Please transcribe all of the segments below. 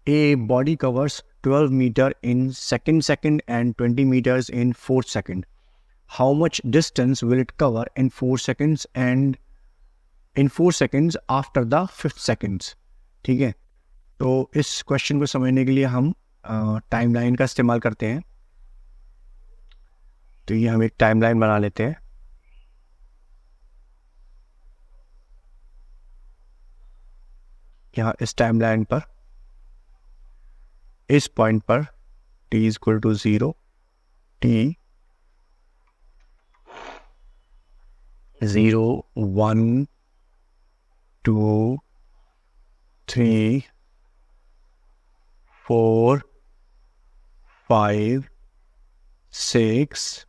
A body covers 12 meter in second and 20 meters in 4 second. How much distance will it cover in 4 seconds and in 4 seconds after the 5th seconds? ठीक है, तो इस question को समझने के लिए हम टाइमलाइन का इस्तेमाल करते हैं. तो ये हम एक टाइमलाइन बना लेते हैं. यहाँ इस टाइमलाइन पर इस पॉइंट पर t is equal to 0, t 0 1 2 3 4 5 6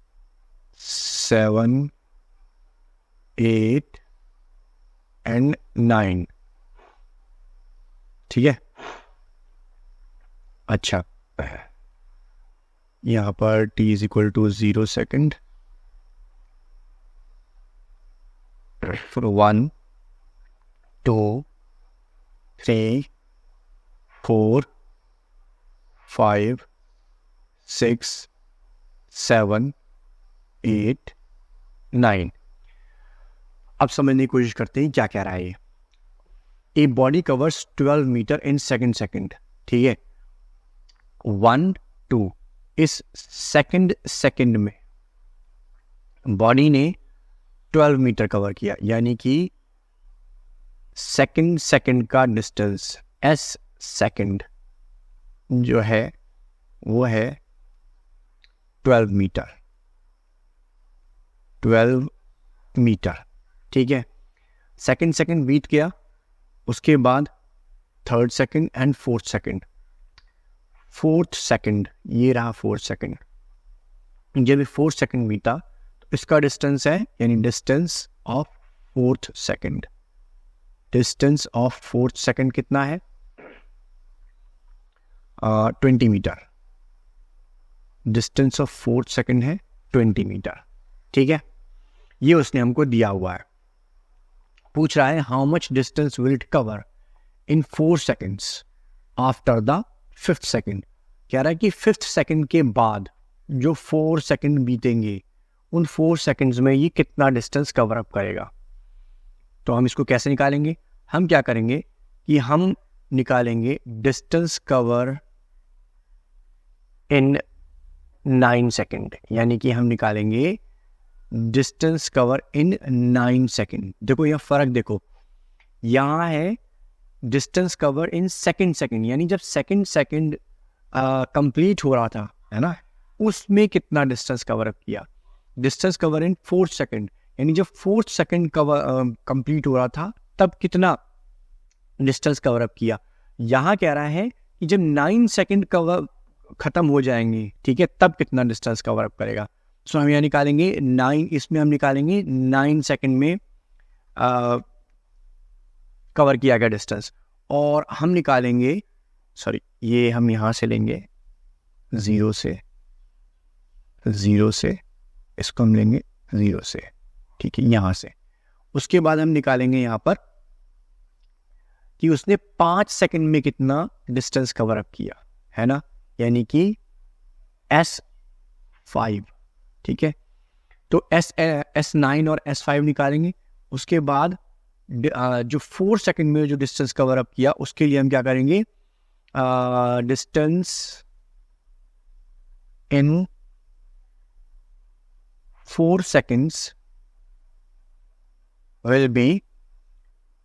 7 8 and 9. ठीक है. अच्छा, यहाँ पर t is equal to 0 second, 1 2 3 4 5 6 7 8 9. अब समझने की कोशिश करते हैं क्या कह रहा है ये. A body covers 12 metre in second. ठीक है, 1 2 इस सेकेंड में बॉडी ने 12 मीटर कवर किया, यानी कि सेकेंड का डिस्टेंस s सेकेंड जो है वो है 12 मीटर. ठीक है, सेकेंड बीत गया, उसके बाद 3rd second and 4th second. 4th second, ये रहा 4th सेकेंड. जब 4th सेकेंड बीता तो इसका डिस्टेंस है, यानी distance of 4th second. Distance of 4th second कितना है? 20 metre. Distance of 4th second है 20 मीटर. ठीक है, ये उसने हमको दिया हुआ है. पूछ रहा है how much distance will it cover in 4 seconds after the 5th second. कह रहा है कि 5th सेकेंड के बाद जो 4 सेकेंड बीतेंगे उन 4 सेकेंड्स में ये कितना डिस्टेंस कवर अप करेगा. तो हम इसको कैसे निकालेंगे? हम क्या करेंगे कि हम निकालेंगे डिस्टेंस कवर इन 9 सेकेंड, यानी कि हम निकालेंगे डिस्टेंस कवर इन 9 सेकेंड. देखो यह फर्क देखो, यहाँ है डिस्टेंस कवर इन सेकेंड, यानी जब सेकेंड कंप्लीट हो रहा था, है ना, उसमें कितना डिस्टेंस कवर अप किया. Distance cover in 4th second, यानी जब 4th सेकेंड कवर कंप्लीट हो रहा था तब कितना डिस्टेंस कवर अप किया. यहाँ कह रहा है कि जब 9 सेकेंड कवर खत्म हो जाएंगे, ठीक है, तब कितना डिस्टेंस कवर अप करेगा. सो हम यहाँ निकालेंगे 9, इसमें हम निकालेंगे 9 सेकेंड में कवर किया गया डिस्टेंस. और हम निकालेंगे, सॉरी, ये हम यहाँ से लेंगे 0 से, इसको हम लेंगे 0 से. ठीक है, यहाँ से. उसके बाद हम निकालेंगे यहाँ पर कि उसने 5 सेकेंड में कितना डिस्टेंस कवर अप किया, है ना, यानी कि S5. ठीक है, तो S9 और S5 निकालेंगे. उसके बाद जो 4 सेकेंड में जो डिस्टेंस कवर अप किया उसके लिए हम क्या करेंगे, distance in 4 seconds will be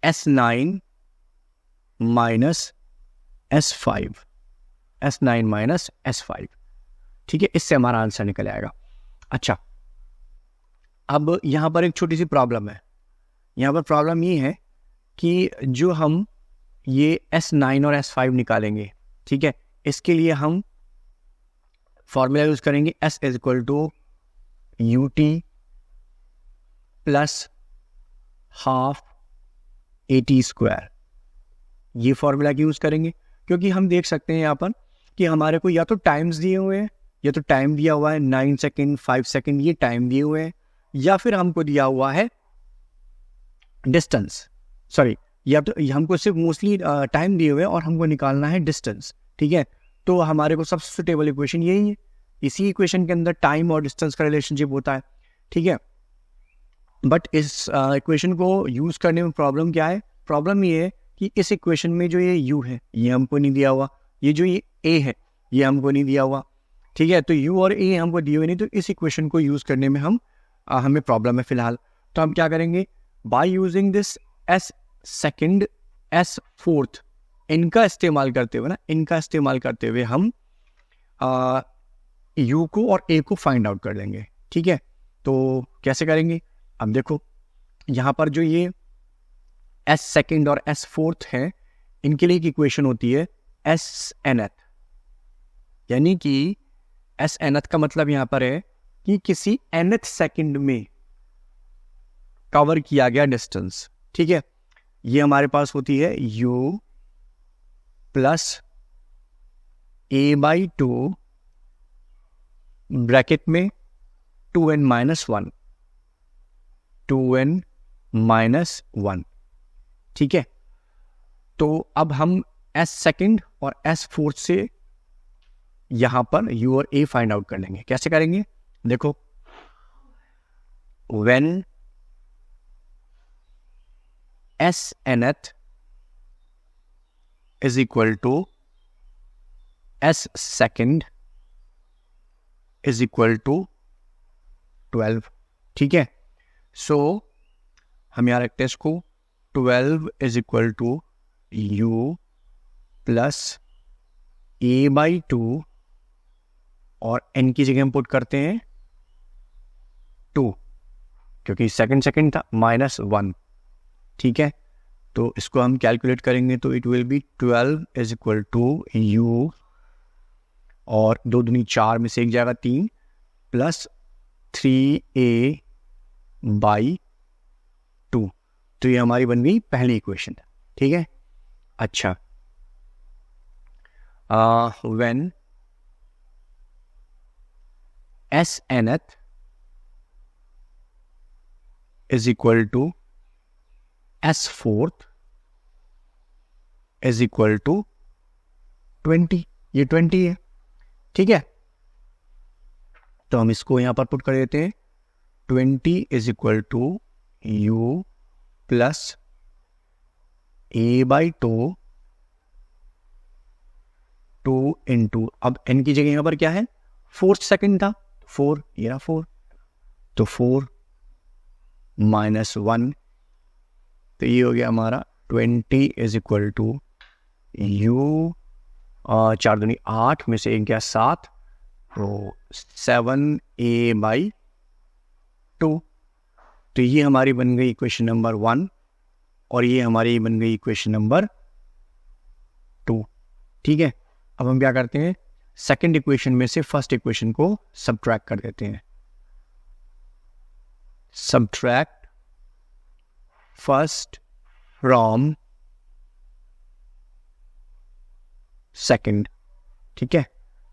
S9 minus S5. S9 minus S5. ठीक है, इससे हमारा आंसर निकल आएगा. अच्छा, अब यहाँ पर एक छोटी सी प्रॉब्लम है. यहाँ पर प्रॉब्लम ये है कि जो हम ये S9 और S5 निकालेंगे, ठीक है, इसके लिए हम फॉर्मूला यूज करेंगे S is equal to UT plus half AT square. ये फॉर्मूला की यूज करेंगे क्योंकि हम देख सकते हैं यहाँ पर कि हमारे को या तो टाइम्स दिए हुए हैं, या तो टाइम दिया हुआ है 9 सेकेंड 5 सेकेंड, ये टाइम दिए हुए हैं, या फिर हमको दिया हुआ है डिस्टेंस, सॉरी, या तो हमको सिर्फ मोस्टली टाइम दिए हुए हैं और हमको निकालना है डिस्टेंस, ठीक है। तो हमारे को सबसे सुटेबल इक्वेशन यही है, इसी इक्वेशन के अंदर टाइम और डिस्टेंस का रिलेशनशिप होता है, ठीक है। बट इस इक्वेशन को यूज़ करने में प्रॉब्लम क्या है? प्रॉब्लम ये है कि इस इक्वेशन में जो ये u है ये हमको नहीं दिया हुआ, ये जो ये a है ये हमको नहीं दिया हुआ, ठीक है। तो u और a हमको दिए हुए नहीं, तो इस इक्वेशन को यूज़ करने में हमें प्रॉब्लम है फिलहाल। तो हम क्या करेंगे? By using this s second s fourth, इनका इस्तेमाल करते हुए हम u को और a को फाइंड आउट कर लेंगे, ठीक है। तो कैसे करेंगे? अब देखो यहाँ पर जो ये s सेकेंड और s फोर्थ है, इनके लिए एक इक्वेशन होती है s nth, यानी कि s nth का मतलब यहाँ पर है कि किसी nth सेकेंड में कवर किया गया डिस्टेंस, ठीक है। ये हमारे पास होती है u प्लस a/2 ब्रैकेट में 2n-1, ठीक है। तो अब हम s सेकेंड और s फोर्थ से यहां पर u और a फाइंड आउट कर लेंगे। कैसे करेंगे? देखो, when s nth is equal to s second is equal to 12, ठीक है। सो हम यहाँ रखते हैं इसको 12 is equal to u plus a/2 और n की जगह हम पुट करते हैं 2, क्योंकि सेकेंड था, -1, ठीक है। तो इसको हम कैलकुलेट करेंगे तो it will be 12 is equal to u और 2 दूनी 4 में से एक जाएगा 3 प्लस 3a/2। तो ये हमारी बन गई पहली इक्वेशन, ठीक है। अच्छा, when s nth is equal to s fourth is equal to 20, ये 20 है, ठीक है। तो हम इसको यहां पर पुट कर देते हैं 20 is equal to u plus a/2 2 into, अब n की जगह यहां पर क्या है? फोर्थ सेकेंड था, 4, ये रहा 4, तो 4 -1, तो ये हो गया हमारा 20 is equal to u 4 दूनी 8 में से एक गया 7, तो 7a/2। तो ये हमारी बन गई इक्वेशन नंबर 1 और ये हमारी बन गई इक्वेशन नंबर 2, ठीक है। अब हम क्या करते हैं? सेकंड इक्वेशन में से फर्स्ट इक्वेशन को सबट्रैक्ट कर देते हैं। सबट्रैक्ट फर्स्ट फ्रॉम सेकंड, ठीक है।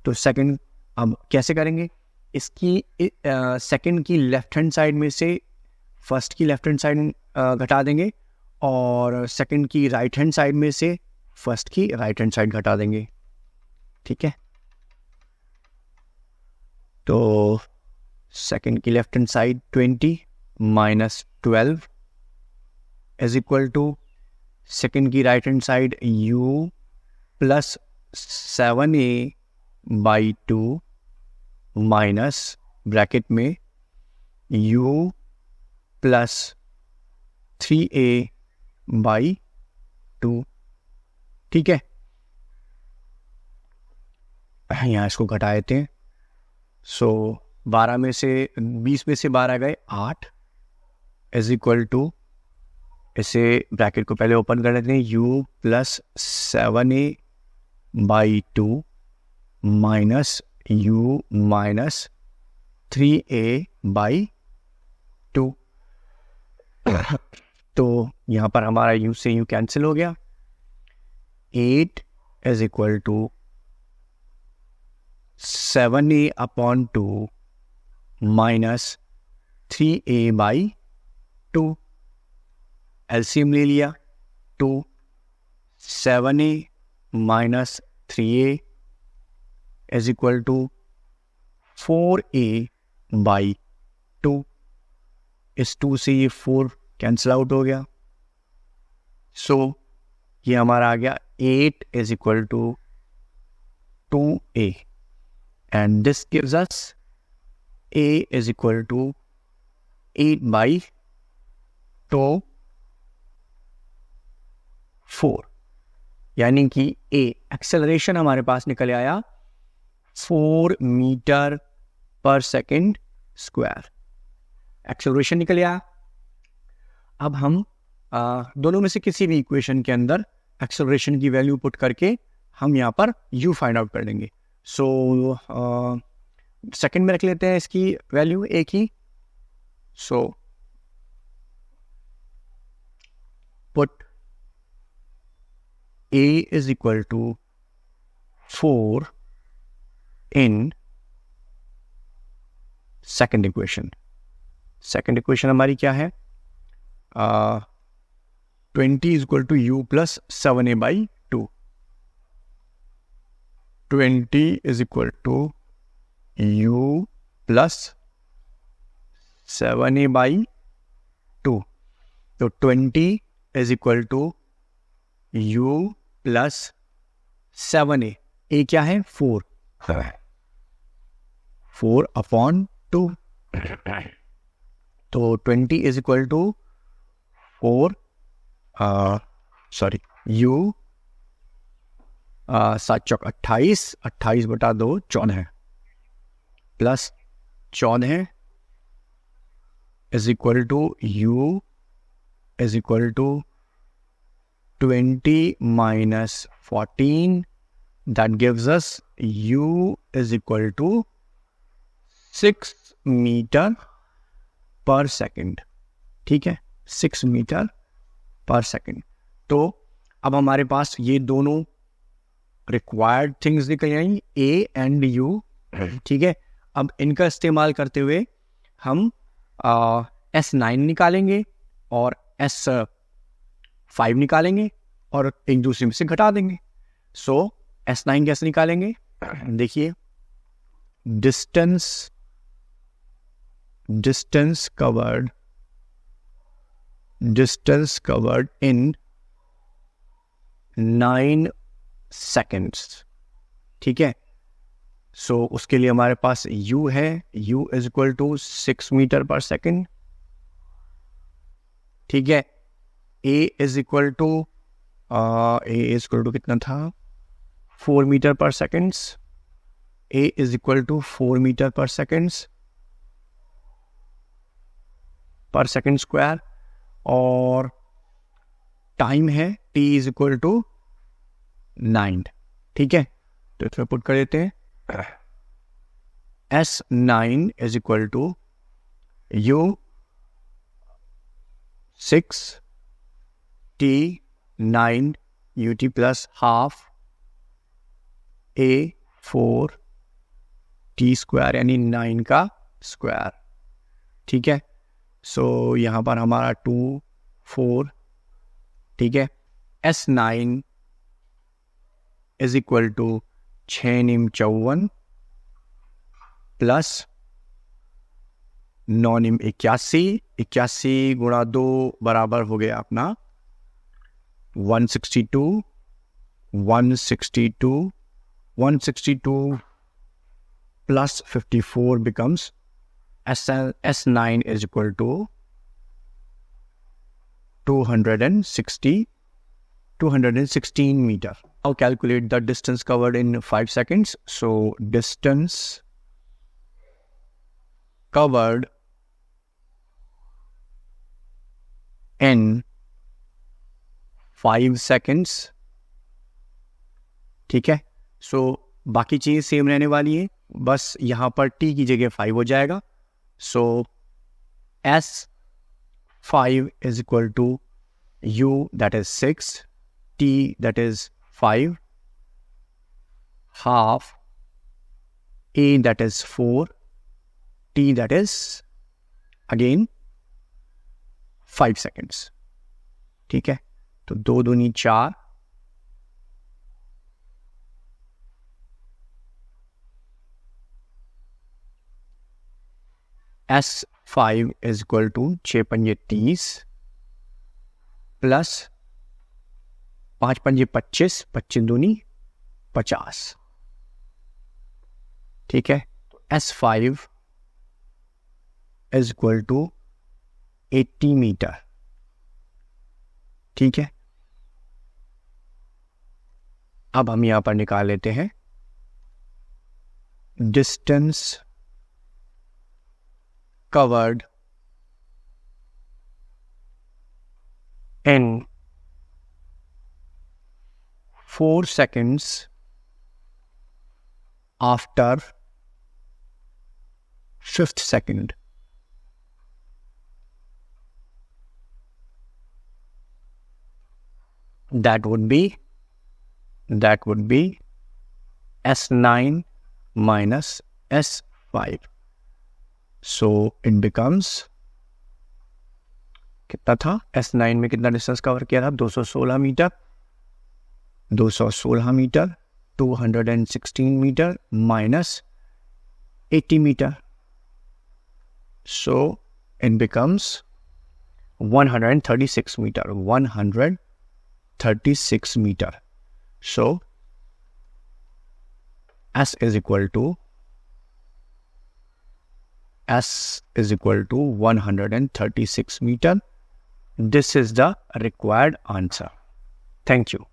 तो सेकंड अब कैसे करेंगे? इसकी सेकंड की लेफ्ट हैंड साइड में से फर्स्ट की लेफ्ट हैंड साइड घटा देंगे और सेकंड की राइट हैंड साइड में से फर्स्ट की राइट हैंड साइड घटा देंगे, ठीक है। तो सेकंड की left hand side 20 minus 12 is equal to second की right hand side u plus 7a/2 minus bracket में u प्लस 3a/2, ठीक है। यहाँ इसको घटा देते हैं। सो 12 में से 20 में से 12 गए 8 इज इक्वल टू, इसे ब्रैकेट को पहले ओपन कर लेते हैं, u plus 7a/2 minus u minus 3a/2। तो यहाँ पर हमारा u से u कैंसिल हो गया। 8 is equal to 7a/2 minus 3a/2। LCM ले लिया 2 7a minus 3a is equal to 4a by 2. इस 2 से ये 4 कैंसिल आउट हो गया, सो ये हमारा आ गया 8 is equal to 2a, and this gives us a is equal to 8 by 4, यानी कि a एक्सेलरेशन हमारे पास निकल आया 4 metre per second square, acceleration निकल आया। अब हम दोनों में से किसी भी इक्वेशन के अंदर एक्सेलरेशन की वैल्यू पुट करके हम यहाँ पर u फाइंड आउट कर लेंगे। सो सेकेंड में रख लेते हैं इसकी वैल्यू एक ही, so put a is equal to 4 in second equation. Second equation हमारी क्या है, 20 is equal to u plus 7a by 2. 20 is equal to u plus 7a by 2. तो 20 is equal to u plus 7a, a क्या है 4, 4 upon 2, तो 20 is equal to 4 u 7 चौक 28, 28 बटा 2 14 plus 14 is equal to u is equal to 20 minus 14, that gives us u is equal to 6 metre per second. ठीक है, 6 metre per second. तो अब हमारे पास ये दोनों रिक्वायर्ड थिंग्स निकल आई, ए एंड यू। ठीक है, अब इनका इस्तेमाल करते हुए हम S9 निकालेंगे और S5 निकालेंगे और एक दूसरे में से घटा देंगे। सो S9 कैसे निकालेंगे, देखिए, distance covered in 9 seconds। ठीक है, सो उसके लिए हमारे पास u है, u is equal to 6 metre per second. ठीक है, a इज इक्वल टू कितना था, 4 metre per seconds. a is equal to 4 metre per seconds per second square, और टाइम है t इज इक्वल टू 9। ठीक है, तो इसमें पुट कर देते हैं, S9 is equal to u 6 t 9 ut plus half a 4 t square, यानी 9 का स्क्वायर। ठीक है, सो यहाँ पर हमारा 2 4। ठीक है, S9 इज इक्वल टू 6 निम 54 प्लस 9 निम 81, 81 गुणा 2 बराबर हो गया अपना 162 plus 54 becomes S9 is equal to 216 meter. Now calculate the distance covered in 5 seconds. So distance covered in 5 seconds. ठीक है, सो बाकी चीज़ सेम रहने वाली है, बस यहाँ पर t की जगह 5 हो जाएगा। सो S5 is equal to u, that is 6, t, that is 5, half a, that is 4, t, that is again 5 seconds. ठीक है, तो 2 दूनी 4, S5 इज इक्वल टू 6 पंजे 30 प्लस 5 पंजे 25, 25 दूनी 50। ठीक है, तो S5 is equal to 80 metre. ठीक है, अब हम यहां पर निकाल लेते हैं distance covered in 4 seconds after 5th second. That would be S9 minus S5. So it becomes, कितना था, S9 में कितना डिस्टेंस कवर किया था, 216 metre, 216 metre 216 metre minus 80 metre, so it becomes 136 meter, 136 meter. So S is equal to 136 meter. This is the required answer. Thank you.